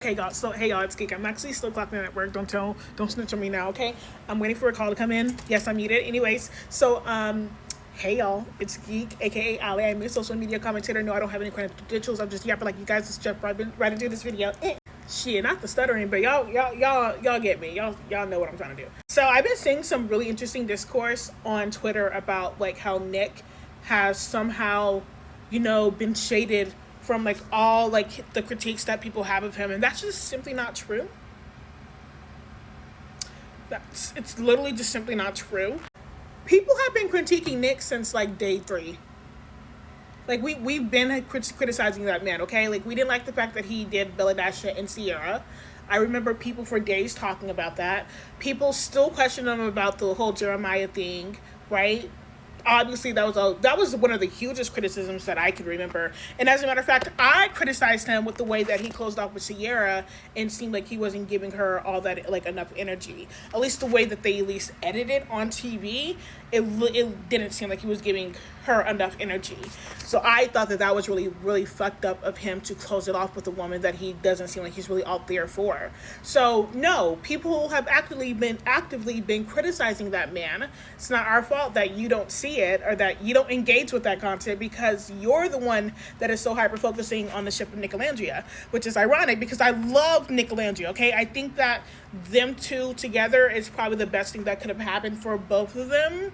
Okay, y'all. So, hey, y'all, it's Geek. I'm actually still clocking in at work. Don't snitch on me now, okay? I'm waiting for a call to come in. Yes, I'm muted. Anyways, so, hey, y'all, it's Geek, aka Ali. I'm a social media commentator. No, I don't have any credentials. I'm just yapping like you guys. Just jump right into this video. Shit, not the stuttering, but y'all get me. Y'all know what I'm trying to do. So, I've been seeing some really interesting discourse on Twitter about like how Nick has somehow, been shaded from like all like the critiques that people have of him, and that's just simply not true. It's literally just simply not true. People have been critiquing Nick since like day 3. Like we've been criticizing that man, okay? Like we didn't like the fact that he did Bella Dasha and Sierra. I remember people for days talking about that. People still question him about the whole Jeremiah thing, right? Obviously, that was one of the hugest criticisms that I could remember. And as a matter of fact, I criticized him with the way that he closed off with Sierra and seemed like he wasn't giving her all that, like, enough energy. At least the way that they at least edited on TV, it didn't seem like he was giving her enough energy. So I thought that was really, really fucked up of him to close it off with a woman that he doesn't seem like he's really out there for. So no, people have actively been criticizing that man. It's not our fault that you don't see it or that you don't engage with that content because you're the one that is so hyper focusing on the ship of Nick and Alandria, which is ironic because I love Nick and Alandria, okay? I think that them two together is probably the best thing that could have happened for both of them.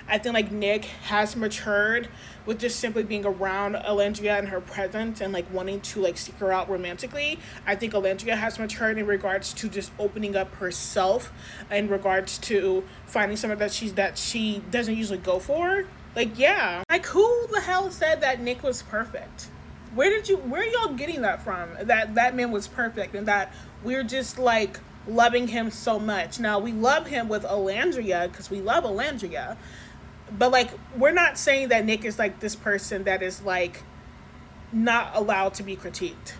I think like Nick has matured with just simply being around Alandria and her presence and like wanting to like seek her out romantically. I think Alandria has matured in regards to just opening up herself in regards to finding someone that she doesn't usually go for. Like, yeah. Like, who the hell said that Nick was perfect? Where are y'all getting that from? That man was perfect and that we're just like loving him so much. Now, we love him with Alandria because we love Alandria. But, like, we're not saying that Nick is, like, this person that is, like, not allowed to be critiqued.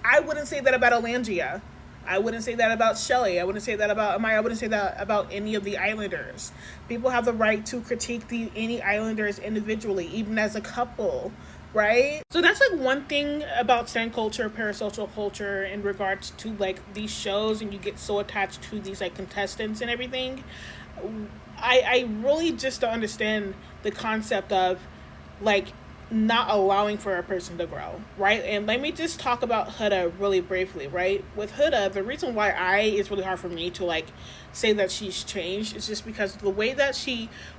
I wouldn't say that about Alandria. I wouldn't say that about Shelly. I wouldn't say that about Amaya. I wouldn't say that about any of the Islanders. People have the right to critique any Islanders individually, even as a couple, right? So that's, like, one thing about stan culture, parasocial culture in regards to, like, these shows, and you get so attached to these, like, contestants and everything. I really just don't understand the concept of like not allowing for a person to grow, right? And let me just talk about Huda really briefly, right? With Huda, the reason why it's really hard for me to like say that she's changed is just because the way that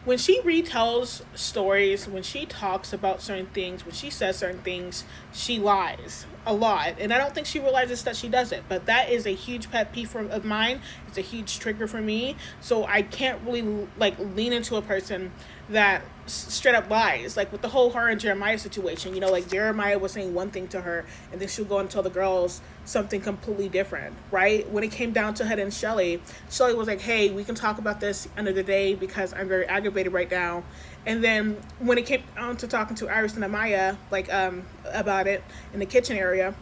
when she retells stories, when she talks about certain things, when she says certain things, she lies a lot. And I don't think she realizes that she does it, but that is a huge pet peeve of mine. It's a huge trigger for me. So I can't really like lean into a person that straight up lies, like with the whole her and Jeremiah situation. Like Jeremiah was saying one thing to her and then she'll go and tell the girls something completely different, right? When it came down to Huda and Shelly was like, hey, we can talk about this another day because I'm very aggravated right now. And then when it came down to talking to Iris and Amaya, like about it in the kitchen area,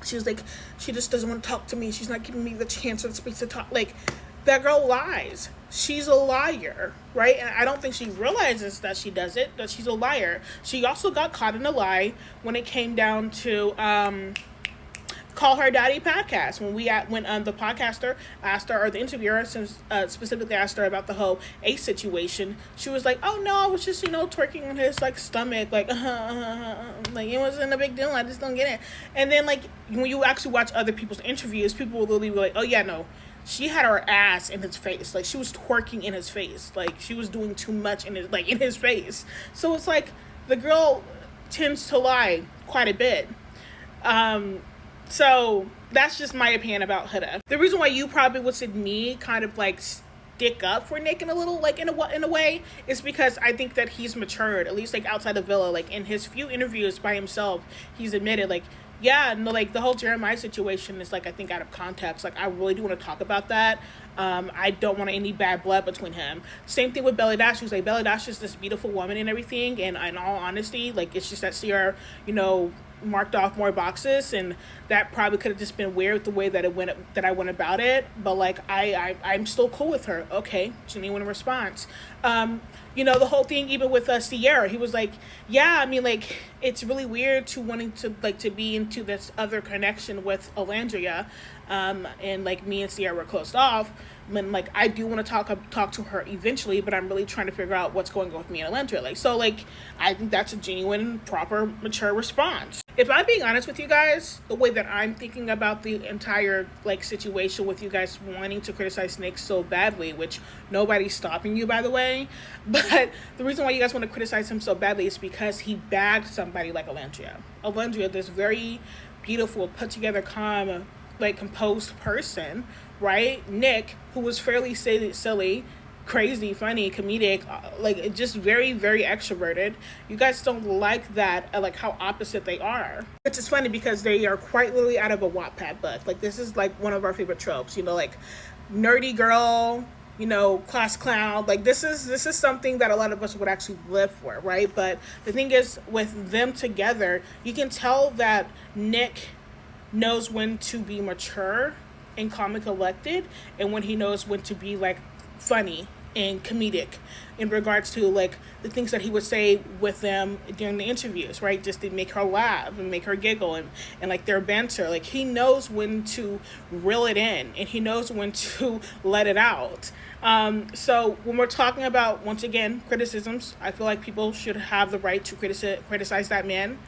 she was like, she just doesn't want to talk to me. She's not giving me the chance or the space to talk. Like, that girl lies. She's a liar, right? And I don't think she realizes that she does it, that she's a liar. She also got caught in a lie when it came down to Call Her Daddy podcast. When the podcaster asked her, or the interviewer specifically asked her about the whole Ace situation, she was like, oh no, I was just, twerking on his like stomach, like like it wasn't a big deal, I just don't get it. And then like when you actually watch other people's interviews, people will literally be like, oh yeah, no, she had her ass in his face. Like, she was twerking in his face. Like, she was doing too much in his face. So it's like the girl tends to lie quite a bit. So that's just my opinion about Huda. The reason why you probably would see me kind of like stick up for Nick in a little, like in a way, is because I think that he's matured, at least like outside the villa. Like in his few interviews by himself, he's admitted like, yeah, no, like the whole Jeremiah situation is like, I think out of context. Like, I really do want to talk about that. I don't want any bad blood between him. Same thing with Bella Dash. Who's like, Bella Dash is this beautiful woman and everything. And in all honesty, like, it's just that Sierra, marked off more boxes, and that probably could have just been weird the way that I went about it. But like I'm still cool with her. Okay, genuine response. The whole thing, even with Sierra, he was like, yeah, I mean, like, it's really weird to wanting to like to be into this other connection with Alandria, and like me and Sierra were closed off. And like I do want to talk to her eventually, but I'm really trying to figure out what's going on with me and Alandria. Like, so like I think that's a genuine, proper, mature response. If I'm being honest with you guys, the way that I'm thinking about the entire like situation with you guys wanting to criticize Nick so badly, which nobody's stopping you, by the way, but the reason why you guys want to criticize him so badly is because he bagged somebody like Alandria. Alandria, this very beautiful, put together, calm, like composed person, right? Nick, who was fairly silly, crazy, funny, comedic, like just very, very extroverted. You guys don't like that, like how opposite they are. Which is funny because they are quite literally out of a Wattpad book. Like this is like one of our favorite tropes, like nerdy girl, class clown. Like this is something that a lot of us would actually live for, right? But the thing is, with them together, you can tell that Nick knows when to be mature and calm and collected, and when he knows when to be like funny and comedic in regards to like the things that he would say with them during the interviews, right? Just to make her laugh and make her giggle, and like their banter. Like he knows when to reel it in, and he knows when to let it out. So when we're talking about, once again, criticisms, I feel like people should have the right to criticize that man.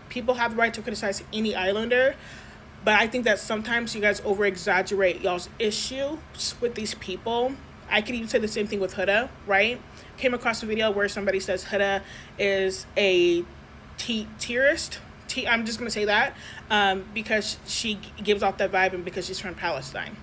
People have the right to criticize any Islander. But I think that sometimes you guys over-exaggerate y'all's issues with these people. I could even say the same thing with Huda, right? Came across a video where somebody says Huda is a terrorist. I'm just going to say that because she gives off that vibe and because she's from Palestine.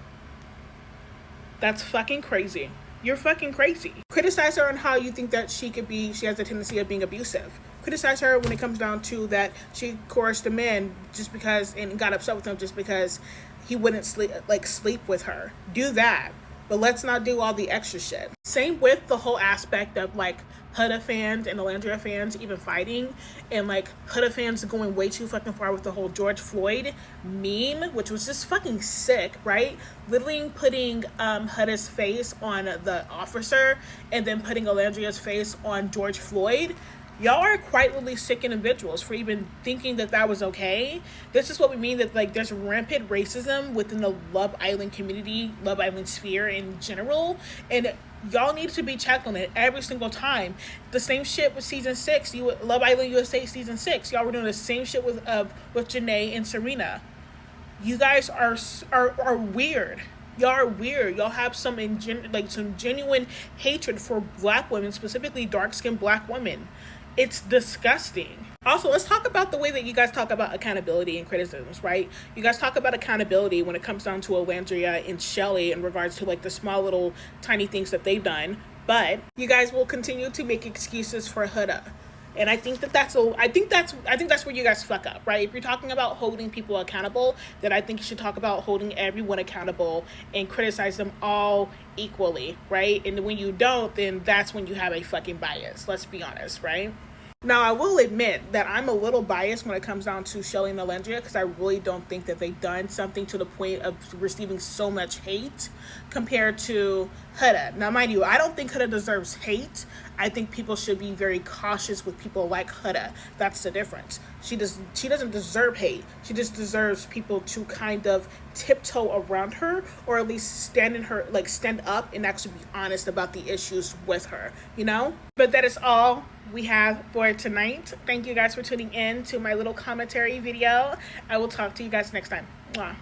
That's fucking crazy. You're fucking crazy. Criticize her on how you think that she has a tendency of being abusive. Criticize her when it comes down to that she coerced a man just because, and got upset with him just because he wouldn't sleep with her. Do that. But let's not do all the extra shit. Same with the whole aspect of like Huda fans and Alandria fans even fighting, and like Huda fans going way too fucking far with the whole George Floyd meme, which was just fucking sick, right? Literally putting Huda's face on the officer and then putting Alandria's face on George Floyd. Y'all are quite really sick individuals for even thinking that was okay. This is what we mean, that like there's rampant racism within the Love Island community, Love Island sphere in general, and y'all need to be checked on it every single time. The same shit with season 6, Love Island USA season 6. Y'all were doing the same shit with Janae and Serena. You guys are weird. Y'all are weird. Y'all have some genuine hatred for black women, specifically dark-skinned black women. It's disgusting. Also, let's talk about the way that you guys talk about accountability and criticisms, right? You guys talk about accountability when it comes down to Alandria and Shelly in regards to like the small little tiny things that they've done, but you guys will continue to make excuses for Huda. And I think that's where you guys fuck up, right? If you're talking about holding people accountable, then I think you should talk about holding everyone accountable and criticize them all equally, right? And when you don't, then that's when you have a fucking bias. Let's be honest, right? Now, I will admit that I'm a little biased when it comes down to Shelly and Alandria, because I really don't think that they've done something to the point of receiving so much hate compared to Huda. Now, mind you, I don't think Huda deserves hate. I think people should be very cautious with people like Huda. That's the difference. She doesn't deserve hate. She just deserves people to kind of tiptoe around her, or at least stand up and actually be honest about the issues with her, But that is all we have for tonight. Thank you guys for tuning in to my little commentary video. I will talk to you guys next time. Mwah.